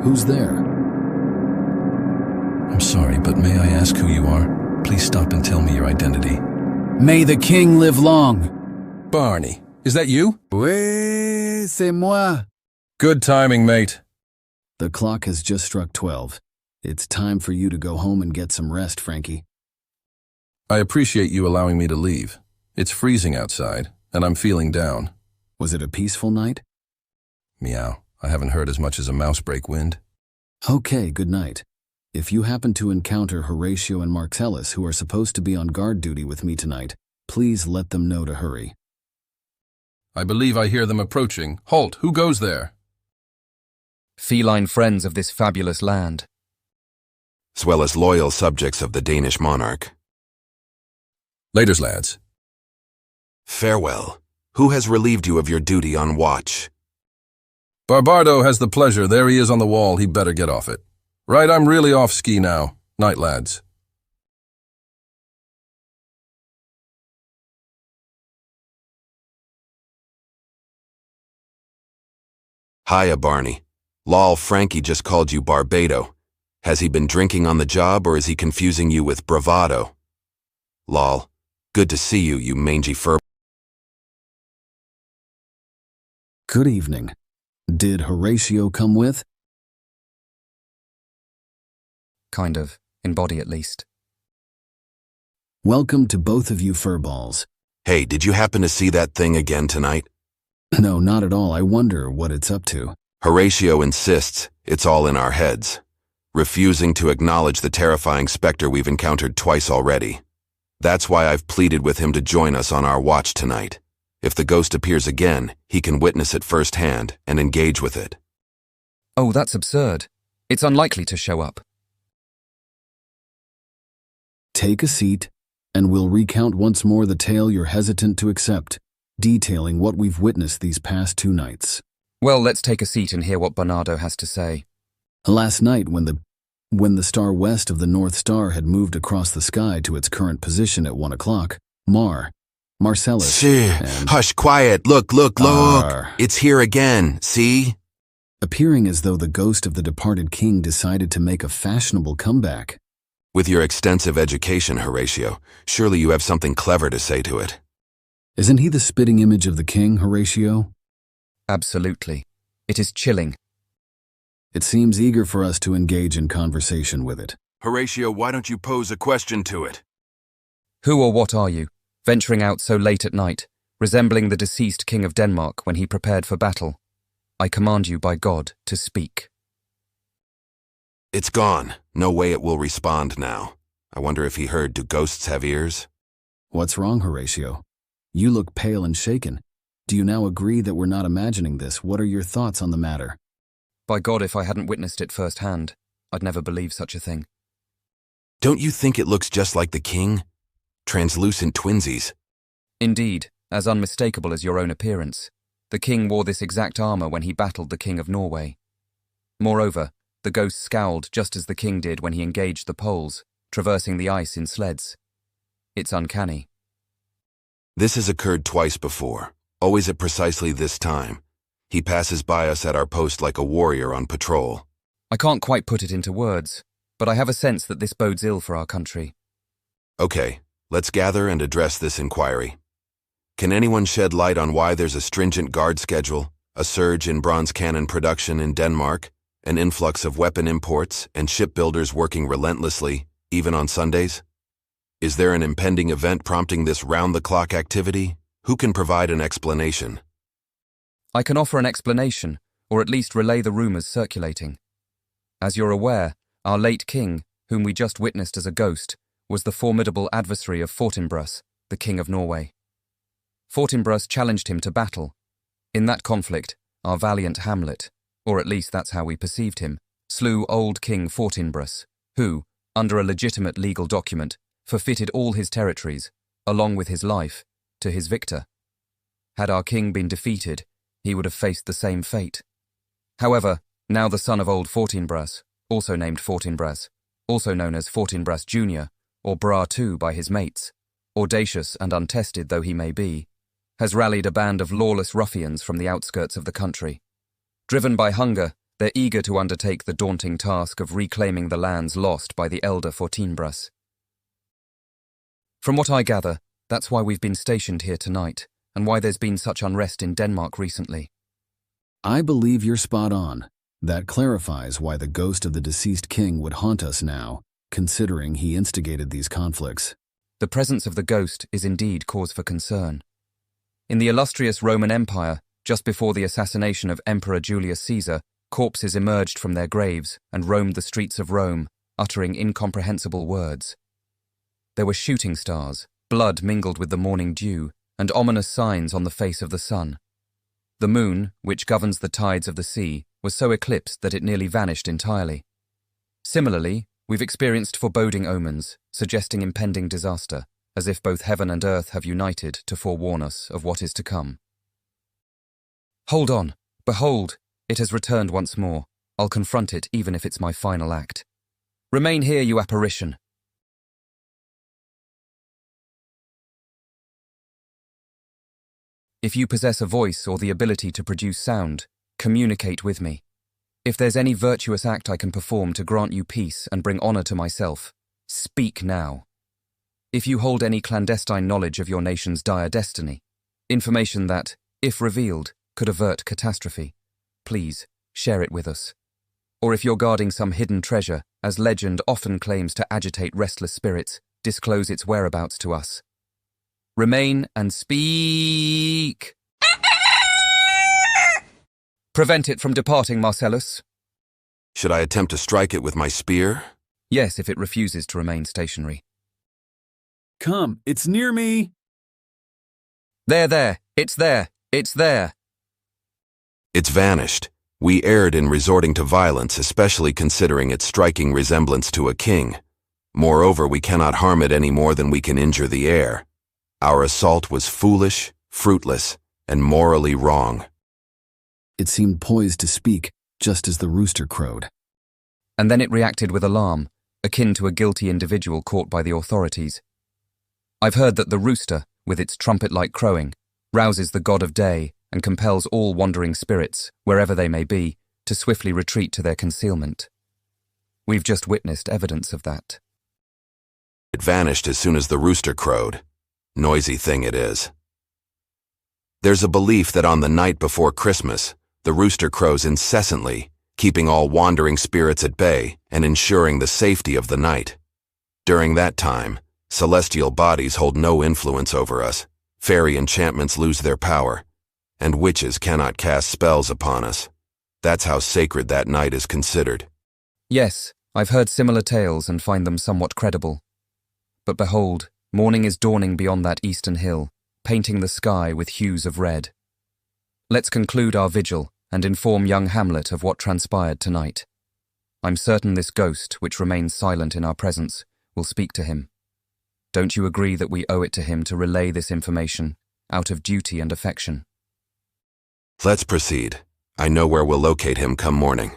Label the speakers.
Speaker 1: Who's there?
Speaker 2: I'm sorry, but may I ask who you are? Please stop and tell me your identity.
Speaker 1: May the king live long.
Speaker 3: Barney, is that you?
Speaker 1: Oui, c'est moi.
Speaker 3: Good timing, mate.
Speaker 1: The clock has just struck 12. It's time for you to go home and get some rest, Frankie.
Speaker 3: I appreciate you allowing me to leave. It's freezing outside, and I'm feeling down.
Speaker 1: Was it a peaceful night?
Speaker 3: Meow. I haven't heard as much as a mouse break wind.
Speaker 1: Okay, good night. If you happen to encounter Horatio and Marcellus, who are supposed to be on guard duty with me tonight, please let them know to hurry.
Speaker 3: I believe I hear them approaching. Halt! Who goes there?
Speaker 4: Feline friends of this fabulous land,
Speaker 5: as well as loyal subjects of the Danish monarch.
Speaker 3: Laters, lads.
Speaker 5: Farewell. Who has relieved you of your duty on watch?
Speaker 3: Barbardo has the pleasure. There he is on the wall. He better get off it. Right, I'm really off ski now. Night, lads.
Speaker 5: Hiya, Barney. Lol, Frankie just called you Barbado. Has he been drinking on the job, or is he confusing you with bravado? Lol. Good to see you, you mangy fur.
Speaker 1: Good evening. Did Horatio come with?
Speaker 4: kind of, in body at least.
Speaker 1: Welcome to both of you furballs.
Speaker 5: Hey, did you happen to see that thing again tonight?
Speaker 1: No, not at all. I wonder what it's up to.
Speaker 5: Horatio insists it's all in our heads, refusing to acknowledge the terrifying specter we've encountered twice already. That's why I've pleaded with him to join us on our watch tonight. If the ghost appears again, he can witness it firsthand and engage with it.
Speaker 4: Oh, that's absurd. It's unlikely to show up.
Speaker 1: Take a seat, and we'll recount once more the tale you're hesitant to accept, detailing what we've witnessed these past 2 nights.
Speaker 4: Well, let's take a seat and hear what Bernardo has to say.
Speaker 1: Last night, when the star west of the North Star had moved across the sky to its current position at 1 o'clock, Marcellus and...
Speaker 5: Hush, quiet, look! It's here again, see?
Speaker 1: Appearing as though the ghost of the departed king decided to make a fashionable comeback.
Speaker 5: With your extensive education, Horatio, surely you have something clever to say to it.
Speaker 1: Isn't he the spitting image of the king, Horatio?
Speaker 4: Absolutely. It is chilling.
Speaker 1: It seems eager for us to engage in conversation with it.
Speaker 5: Horatio, why don't you pose a question to it?
Speaker 4: Who or what are you, venturing out so late at night, resembling the deceased king of Denmark when he prepared for battle? I command you by God to speak.
Speaker 5: It's gone. No way it will respond now. I wonder if he heard, do ghosts have ears?
Speaker 1: What's wrong, Horatio? You look pale and shaken. Do you now agree that we're not imagining this? What are your thoughts on the matter?
Speaker 4: By God, if I hadn't witnessed it firsthand, I'd never believe such a thing.
Speaker 5: Don't you think it looks just like the king? Translucent twinsies.
Speaker 4: Indeed, as unmistakable as your own appearance. The king wore this exact armor when he battled the king of Norway. Moreover, the ghost scowled just as the king did when he engaged the poles, traversing the ice in sleds. It's uncanny.
Speaker 5: This has occurred twice before, always at precisely this time. He passes by us at our post like a warrior on patrol.
Speaker 4: I can't quite put it into words, but I have a sense that this bodes ill for our country.
Speaker 5: Okay, let's gather and address this inquiry. Can anyone shed light on why there's a stringent guard schedule, a surge in bronze cannon production in Denmark, an influx of weapon imports, and shipbuilders working relentlessly, even on Sundays? Is there an impending event prompting this round-the-clock activity? Who can provide an explanation?
Speaker 4: I can offer an explanation, or at least relay the rumors circulating. As you're aware, our late king, whom we just witnessed as a ghost, was the formidable adversary of Fortinbras, the king of Norway. Fortinbras challenged him to battle. In that conflict, our valiant Hamlet, or at least that's how we perceived him, slew old King Fortinbras, who, under a legitimate legal document, forfeited all his territories, along with his life, to his victor. Had our king been defeated, he would have faced the same fate. However, now the son of old Fortinbras, also named Fortinbras, also known as Fortinbras Jr., or Bra II by his mates, audacious and untested though he may be, has rallied a band of lawless ruffians from the outskirts of the country. Driven by hunger, They're eager to undertake the daunting task of reclaiming the lands lost by the elder Fortinbras. From what I gather, that's why we've been stationed here tonight, and why there's been such unrest in Denmark recently.
Speaker 1: I believe you're spot on. That clarifies why the ghost of the deceased king would haunt us now, considering he instigated these conflicts.
Speaker 4: The presence of the ghost is indeed cause for concern. In the illustrious Roman Empire, just before the assassination of Emperor Julius Caesar, corpses emerged from their graves and roamed the streets of Rome, uttering incomprehensible words. There were shooting stars, blood mingled with the morning dew, and ominous signs on the face of the sun. The moon, which governs the tides of the sea, was so eclipsed that it nearly vanished entirely. Similarly, we've experienced foreboding omens, suggesting impending disaster, as if both heaven and earth have united to forewarn us of what is to come. Hold on! Behold! It has returned once more. I'll confront it even if it's my final act. Remain here, you apparition! If you possess a voice or the ability to produce sound, communicate with me. If there's any virtuous act I can perform to grant you peace and bring honor to myself, speak now. If you hold any clandestine knowledge of your nation's dire destiny, information that, if revealed, could avert catastrophe, please share it with us. Or if you're guarding some hidden treasure, as legend often claims to agitate restless spirits, disclose its whereabouts to us. Remain and speak! Prevent it from departing, Marcellus.
Speaker 5: Should I attempt to strike it with my spear?
Speaker 4: Yes, if it refuses to remain stationary.
Speaker 1: Come, it's near me!
Speaker 4: There, it's there, it's there.
Speaker 5: It's vanished. We erred in resorting to violence, especially considering its striking resemblance to a king. Moreover, we cannot harm it any more than we can injure the air. Our assault was foolish, fruitless, and morally wrong.
Speaker 1: It seemed poised to speak, just as the rooster crowed.
Speaker 4: And then it reacted with alarm, akin to a guilty individual caught by the authorities. I've heard that the rooster, with its trumpet-like crowing, rouses the god of day and compels all wandering spirits, wherever they may be, to swiftly retreat to their concealment. We've just witnessed evidence of that.
Speaker 5: It vanished as soon as the rooster crowed. Noisy thing it is. There's a belief that on the night before Christmas, the rooster crows incessantly, keeping all wandering spirits at bay and ensuring the safety of the night. During that time, celestial bodies hold no influence over us, fairy enchantments lose their power, and witches cannot cast spells upon us. That's how sacred that night is considered.
Speaker 4: Yes, I've heard similar tales and find them somewhat credible. But behold, morning is dawning beyond that eastern hill, painting the sky with hues of red. Let's conclude our vigil and inform young Hamlet of what transpired tonight. I'm certain this ghost, which remains silent in our presence, will speak to him. Don't you agree that we owe it to him to relay this information, out of duty and affection?
Speaker 5: Let's proceed. I know where we'll locate him come morning.